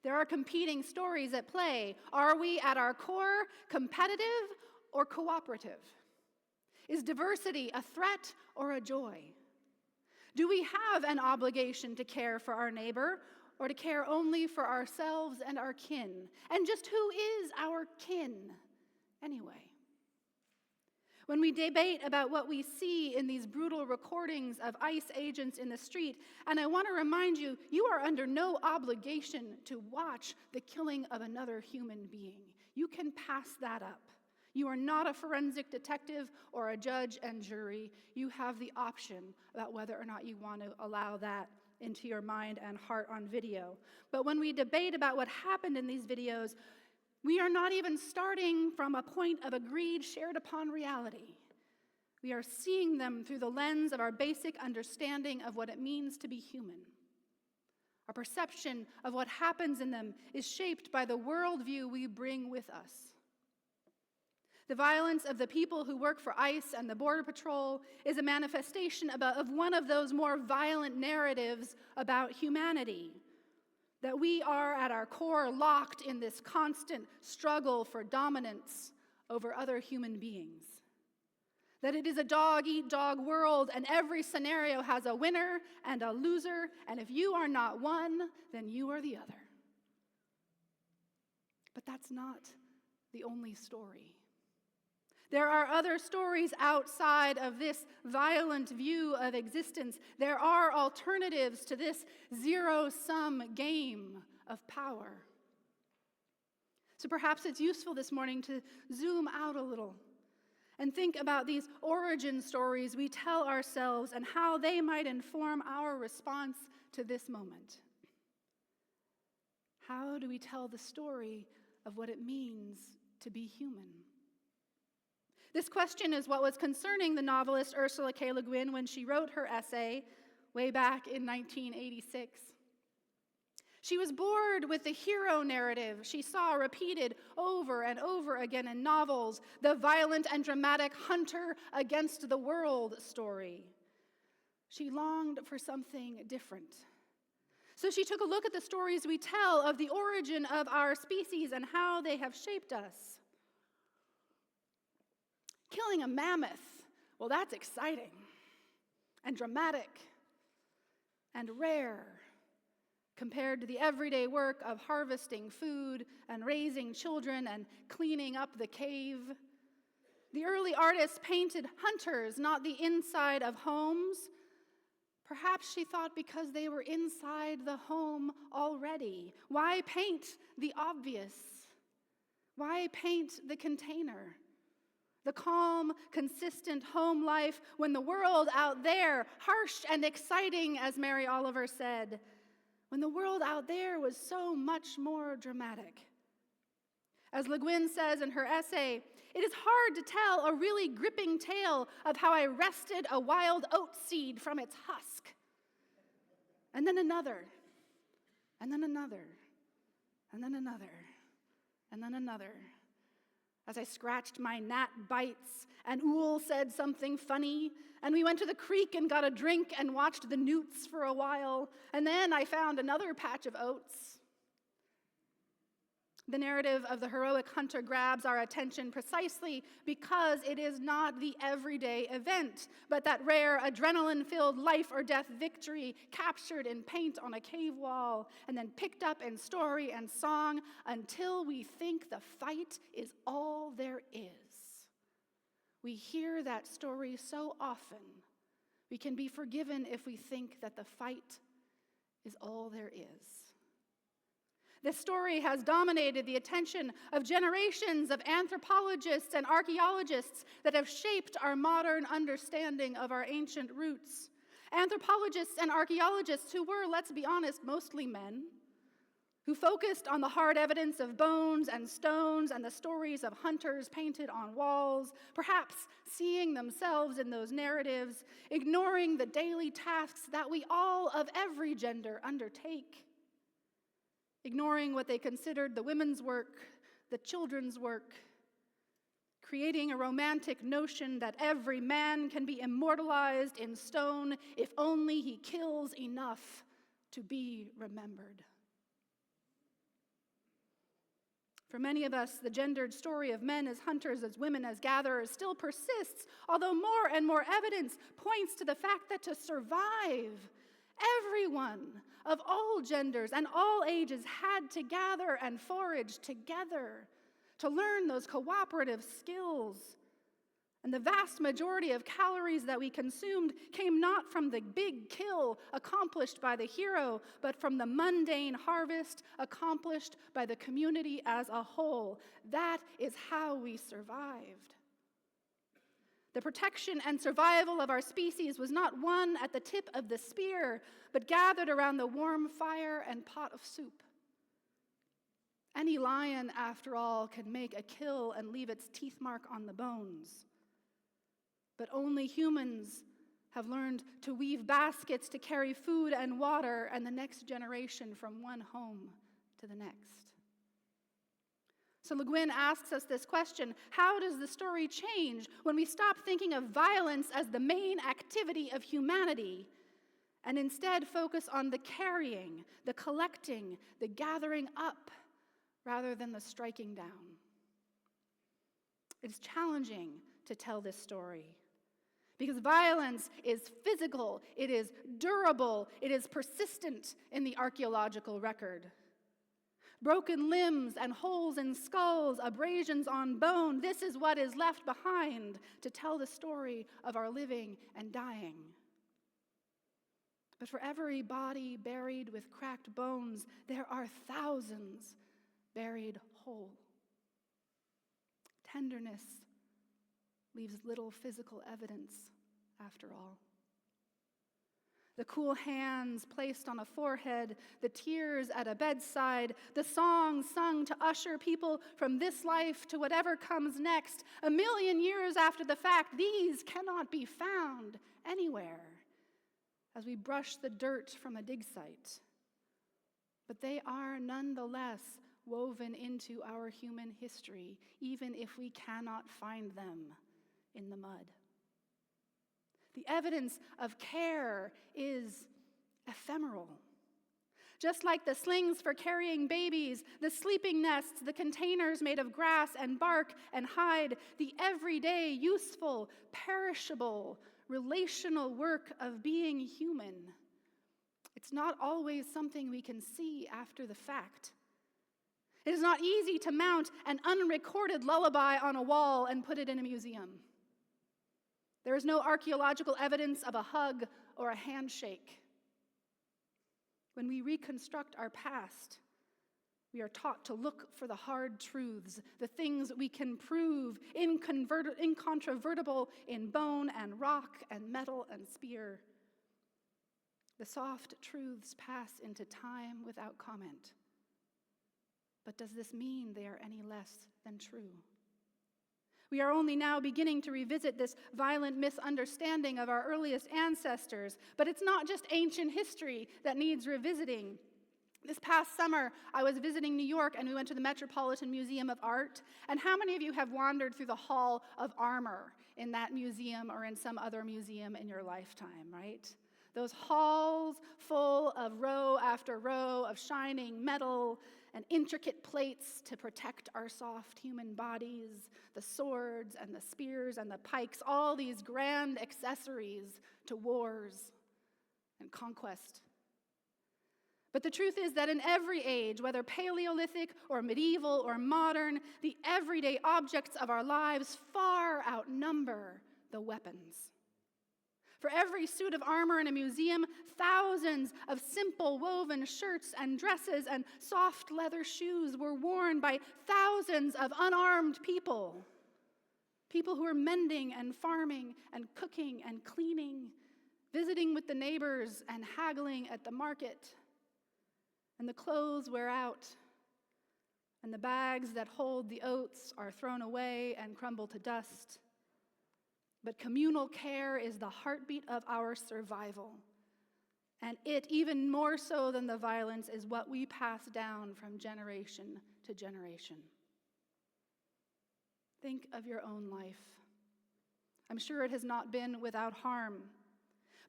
There are competing stories at play. Are we, at our core, competitive or cooperative? Is diversity a threat or a joy? Do we have an obligation to care for our neighbor, or to care only for ourselves and our kin? And just who is our kin, anyway? When we debate about what we see in these brutal recordings of ICE agents in the street, and I want to remind you, you are under no obligation to watch the killing of another human being. You can pass that up. You are not a forensic detective or a judge and jury. You have the option about whether or not you want to allow that into your mind and heart on video. But when we debate about what happened in these videos, we are not even starting from a point of agreed, shared upon reality. We are seeing them through the lens of our basic understanding of what it means to be human. Our perception of what happens in them is shaped by the worldview we bring with us. The violence of the people who work for ICE and the Border Patrol is a manifestation of one of those more violent narratives about humanity, that we are at our core locked in this constant struggle for dominance over other human beings, that it is a dog-eat-dog world and every scenario has a winner and a loser, and if you are not one, then you are the other. But that's not the only story. There are other stories outside of this violent view of existence. There are alternatives to this zero-sum game of power. So perhaps it's useful this morning to zoom out a little and think about these origin stories we tell ourselves and how they might inform our response to this moment. How do we tell the story of what it means to be human? This question is what was concerning the novelist Ursula LeGuin when she wrote her essay way back in 1986. She was bored with the hero narrative she saw repeated over and over again in novels, the violent and dramatic hunter against the world story. She longed for something different. So she took a look at the stories we tell of the origin of our species and how they have shaped us. Killing a mammoth, well, that's exciting and dramatic and rare compared to the everyday work of harvesting food and raising children and cleaning up the cave. The early artists painted hunters, not the inside of homes. Perhaps she thought because they were inside the home already. Why paint the obvious? Why paint the container? The calm, consistent home life when the world out there, harsh and exciting, as Mary Oliver said, when the world out there was so much more dramatic. As LeGuin says in her essay, it is hard to tell a really gripping tale of how I wrested a wild oat seed from its husk. And then another, and then another, and then another, and then another. As I scratched my gnat bites, and Ool said something funny, and we went to the creek and got a drink and watched the newts for a while, and then I found another patch of oats. The narrative of the heroic hunter grabs our attention precisely because it is not the everyday event, but that rare adrenaline-filled life-or-death victory captured in paint on a cave wall and then picked up in story and song until we think the fight is all there is. We hear that story so often We can be forgiven if we think that the fight is all there is. This story has dominated the attention of generations of anthropologists and archaeologists that have shaped our modern understanding of our ancient roots. Anthropologists and archaeologists who were, let's be honest, mostly men, who focused on the hard evidence of bones and stones and the stories of hunters painted on walls, perhaps seeing themselves in those narratives, ignoring the daily tasks that we all of every gender undertake, ignoring what they considered the women's work, the children's work, creating a romantic notion that every man can be immortalized in stone if only he kills enough to be remembered. For many of us, the gendered story of men as hunters, as women as gatherers still persists, although more and more evidence points to the fact that to survive, everyone of all genders and all ages had to gather and forage together to learn those cooperative skills. And the vast majority of calories that we consumed came not from the big kill accomplished by the hero, but from the mundane harvest accomplished by the community as a whole. That is how we survived. The protection and survival of our species was not won at the tip of the spear, but gathered around the warm fire and pot of soup. Any lion, after all, can make a kill and leave its teeth mark on the bones. But only humans have learned to weave baskets to carry food and water and the next generation from one home to the next. So LeGuin asks us this question: how does the story change when we stop thinking of violence as the main activity of humanity and instead focus on the carrying, the collecting, the gathering up, rather than the striking down? It's challenging to tell this story because violence is physical, it is durable, it is persistent in the archaeological record. Broken limbs and holes in skulls, abrasions on bone, this is what is left behind to tell the story of our living and dying. But for every body buried with cracked bones, there are thousands buried whole. Tenderness leaves little physical evidence after all. The cool hands placed on a forehead, the tears at a bedside, the songs sung to usher people from this life to whatever comes next, 1,000,000 years after the fact, these cannot be found anywhere as we brush the dirt from a dig site. But they are nonetheless woven into our human history, even if we cannot find them in the mud. The evidence of care is ephemeral. Just like the slings for carrying babies, the sleeping nests, the containers made of grass and bark and hide, the everyday, useful, perishable, relational work of being human, it's not always something we can see after the fact. It is not easy to mount an unrecorded lullaby on a wall and put it in a museum. There is no archaeological evidence of a hug or a handshake. When we reconstruct our past, we are taught to look for the hard truths, the things we can prove incontrovertible in bone and rock and metal and spear. The soft truths pass into time without comment. But does this mean they are any less than true? We are only now beginning to revisit this violent misunderstanding of our earliest ancestors, but it's not just ancient history that needs revisiting. This past summer, I was visiting New York, and we went to the Metropolitan Museum of Art. And how many of you have wandered through the Hall of Armor in that museum or in some other museum in your lifetime, right? Those halls full of row after row of shining metal and intricate plates to protect our soft human bodies, the swords and the spears and the pikes, all these grand accessories to wars and conquest. But the truth is that in every age, whether Paleolithic or medieval or modern, the everyday objects of our lives far outnumber the weapons. For every suit of armor in a museum, thousands of simple woven shirts and dresses and soft leather shoes were worn by thousands of unarmed people. People who were mending and farming and cooking and cleaning, visiting with the neighbors and haggling at the market. And the clothes wear out, and the bags that hold the oats are thrown away and crumble to dust. But communal care is the heartbeat of our survival. And it, even more so than the violence, is what we pass down from generation to generation. Think of your own life. I'm sure it has not been without harm.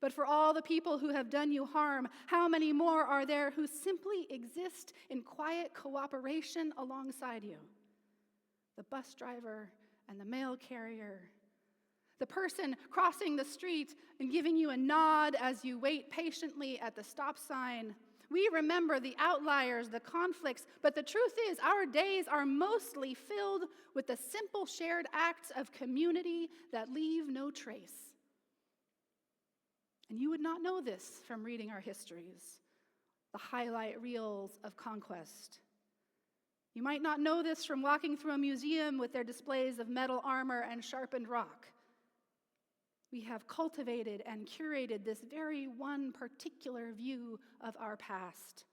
But for all the people who have done you harm, how many more are there who simply exist in quiet cooperation alongside you? The bus driver and the mail carrier, the person crossing the street and giving you a nod as you wait patiently at the stop sign. We remember the outliers, the conflicts, but the truth is our days are mostly filled with the simple shared acts of community that leave no trace. And you would not know this from reading our histories, the highlight reels of conquest. You might not know this from walking through a museum with their displays of metal armor and sharpened rock. We have cultivated and curated this very one particular view of our past.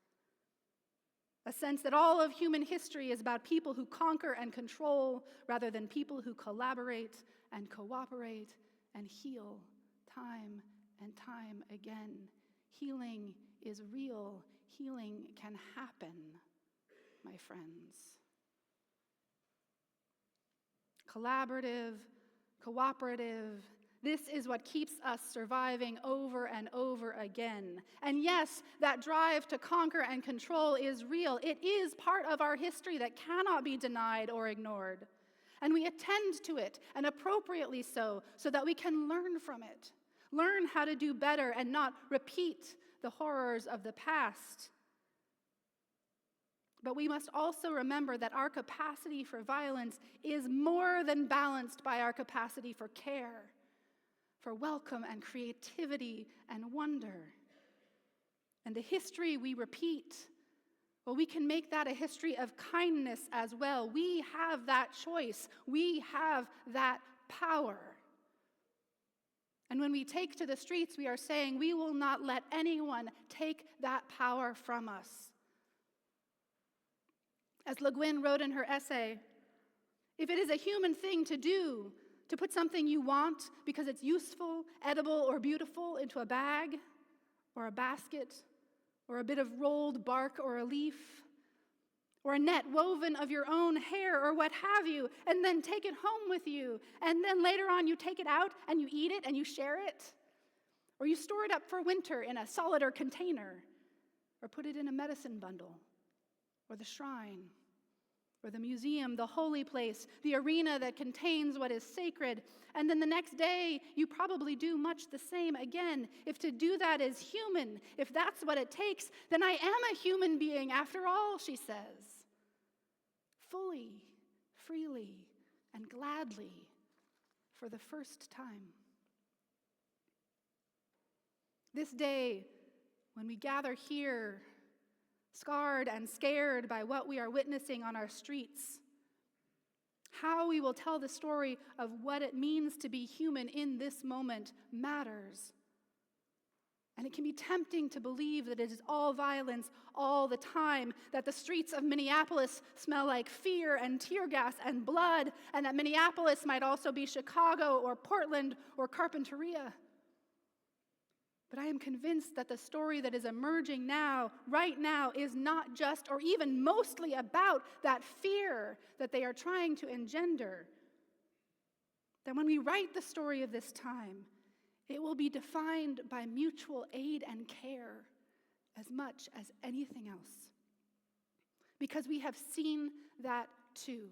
A sense that all of human history is about people who conquer and control rather than people who collaborate and cooperate and heal time and time again. Healing is real. Healing can happen, my friends. Collaborative, cooperative, this is what keeps us surviving over and over again. And yes, that drive to conquer and control is real. It is part of our history that cannot be denied or ignored. And we attend to it, and appropriately so that we can learn from it. Learn how to do better and not repeat the horrors of the past. But we must also remember that our capacity for violence is more than balanced by our capacity for care, for welcome and creativity and wonder. And the history we repeat, well, we can make that a history of kindness as well. We have that choice. We have that power. And when we take to the streets, we are saying we will not let anyone take that power from us. As LeGuin wrote in her essay, if it is a human thing to do, to put something you want because it's useful, edible, or beautiful into a bag, or a basket, or a bit of rolled bark or a leaf, or a net woven of your own hair or what have you, and then take it home with you, and then later on you take it out and you eat it and you share it, or you store it up for winter in a solider container, or put it in a medicine bundle, or the shrine, or the museum, the holy place, the arena that contains what is sacred. And then the next day, you probably do much the same again. If to do that is human, if that's what it takes, then I am a human being after all, she says. Fully, freely, and gladly for the first time. This day, when we gather here, scarred and scared by what we are witnessing on our streets, how we will tell the story of what it means to be human in this moment matters. And it can be tempting to believe that it is all violence all the time, that the streets of Minneapolis smell like fear and tear gas and blood, and that Minneapolis might also be Chicago or Portland or Carpinteria. But I am convinced that the story that is emerging now, right now, is not just or even mostly about that fear that they are trying to engender. That when we write the story of this time, it will be defined by mutual aid and care as much as anything else. Because we have seen that too.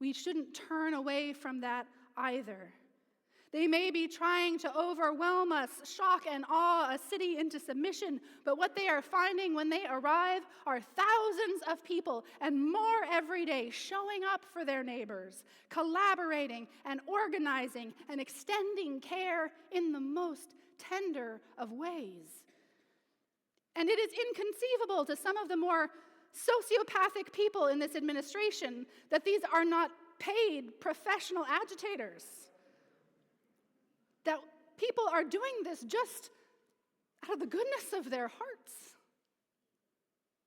We shouldn't turn away from that either. They may be trying to overwhelm us, shock and awe a city into submission, but what they are finding when they arrive are thousands of people and more every day showing up for their neighbors, collaborating and organizing and extending care in the most tender of ways. And it is inconceivable to some of the more sociopathic people in this administration that these are not paid professional agitators. That people are doing this just out of the goodness of their hearts.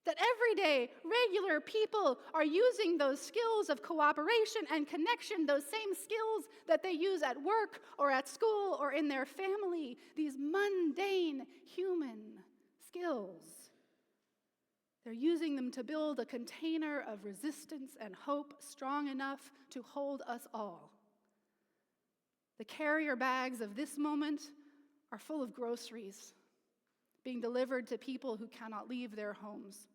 That every day, regular people are using those skills of cooperation and connection, those same skills that they use at work or at school or in their family, these mundane human skills. They're using them to build a container of resistance and hope strong enough to hold us all. The carrier bags of this moment are full of groceries being delivered to people who cannot leave their homes.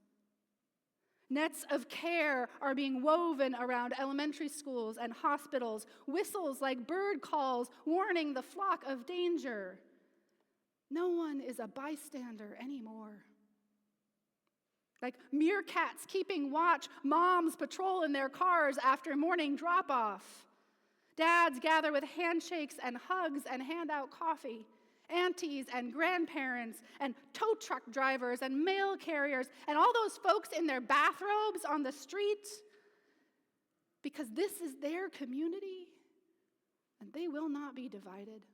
Nets of care are being woven around elementary schools and hospitals, whistles like bird calls warning the flock of danger. No one is a bystander anymore. Like meerkats keeping watch, moms patrol in their cars after morning drop-off. Dads gather with handshakes and hugs and hand out coffee. Aunties and grandparents and tow truck drivers and mail carriers and all those folks in their bathrobes on the street. Because this is their community and they will not be divided.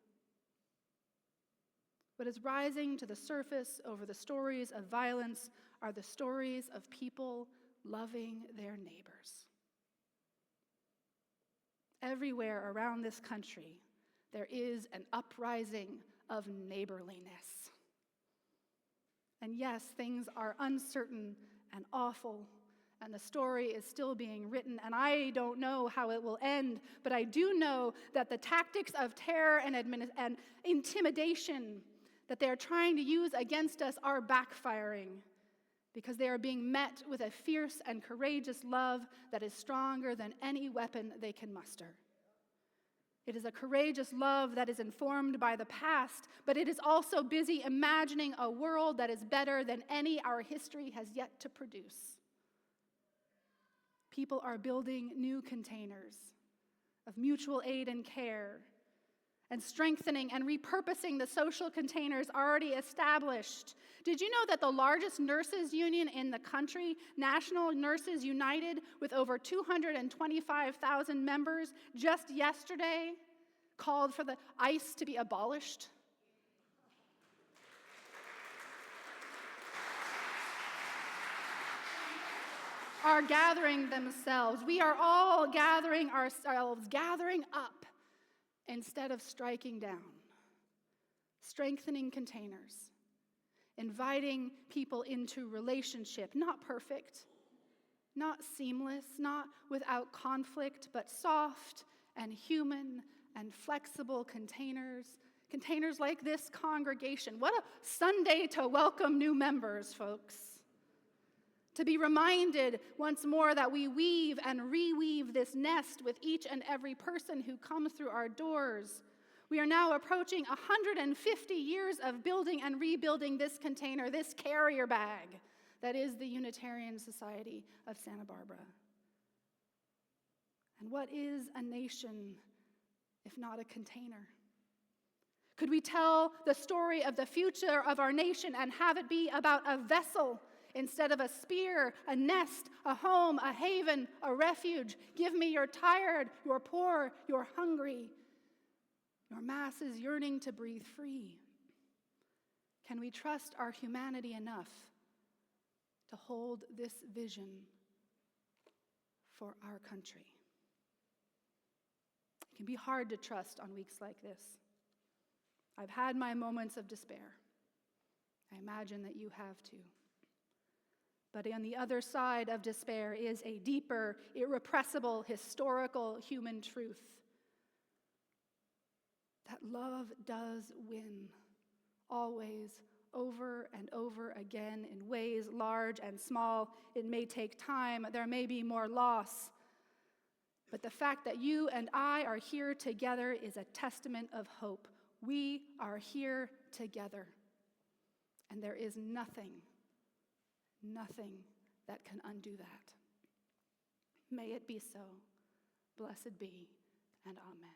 What is rising to the surface over the stories of violence are the stories of people loving their neighbors. Everywhere around this country, there is an uprising of neighborliness. And yes, things are uncertain and awful, and the story is still being written, and I don't know how it will end, but I do know that the tactics of terror and intimidation that they are trying to use against us are backfiring, because they are being met with a fierce and courageous love that is stronger than any weapon they can muster. It is a courageous love that is informed by the past, but it is also busy imagining a world that is better than any our history has yet to produce. People are building new containers of mutual aid and care, and strengthening and repurposing the social containers already established. Did you know that the largest nurses union in the country, National Nurses United, with over 225,000 members, just yesterday called for the ICE to be abolished? Are gathering themselves. We are all gathering ourselves, gathering up instead of striking down, strengthening containers, inviting people into relationship, not perfect, not seamless, not without conflict, but soft and human and flexible containers like this congregation. What a Sunday to welcome new members, folks. To be reminded once more that we weave and reweave this nest with each and every person who comes through our doors. We are now approaching 150 years of building and rebuilding this container, this carrier bag that is the Unitarian Society of Santa Barbara. And what is a nation if not a container? Could we tell the story of the future of our nation and have it be about a vessel instead of a spear, a nest, a home, a haven, a refuge? Give me your tired, your poor, your hungry, your masses yearning to breathe free. Can we trust our humanity enough to hold this vision for our country? It can be hard to trust on weeks like this. I've had my moments of despair. I imagine that you have too. But on the other side of despair is a deeper, irrepressible, historical human truth. That love does win, always, over and over again, in ways large and small. It may take time, there may be more loss, But the fact that you and I are here together is a testament of hope. We are here together. And there is nothing that can undo that. May it be so. Blessed be, and amen.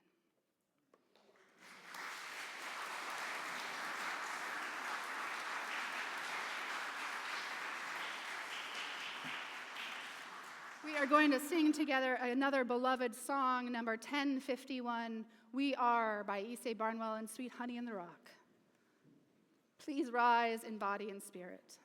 We are going to sing together another beloved song, number 1051, We Are by Issei Barnwell and Sweet Honey in the Rock. Please rise in body and spirit.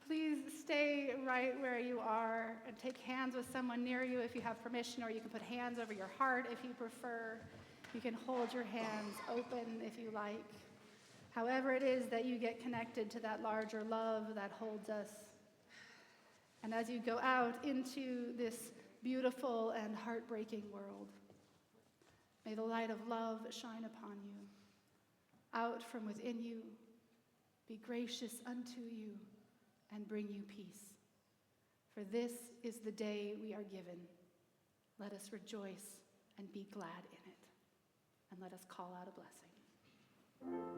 Please stay right where you are and take hands with someone near you if you have permission, or you can put hands over your heart if you prefer. You can hold your hands open if you like. However it is that you get connected to that larger love that holds us. And as you go out into this beautiful and heartbreaking world, may the light of love shine upon you. Out from within you, be gracious unto you, and bring you peace. For this is the day we are given. Let us rejoice and be glad in it. And let us call out a blessing.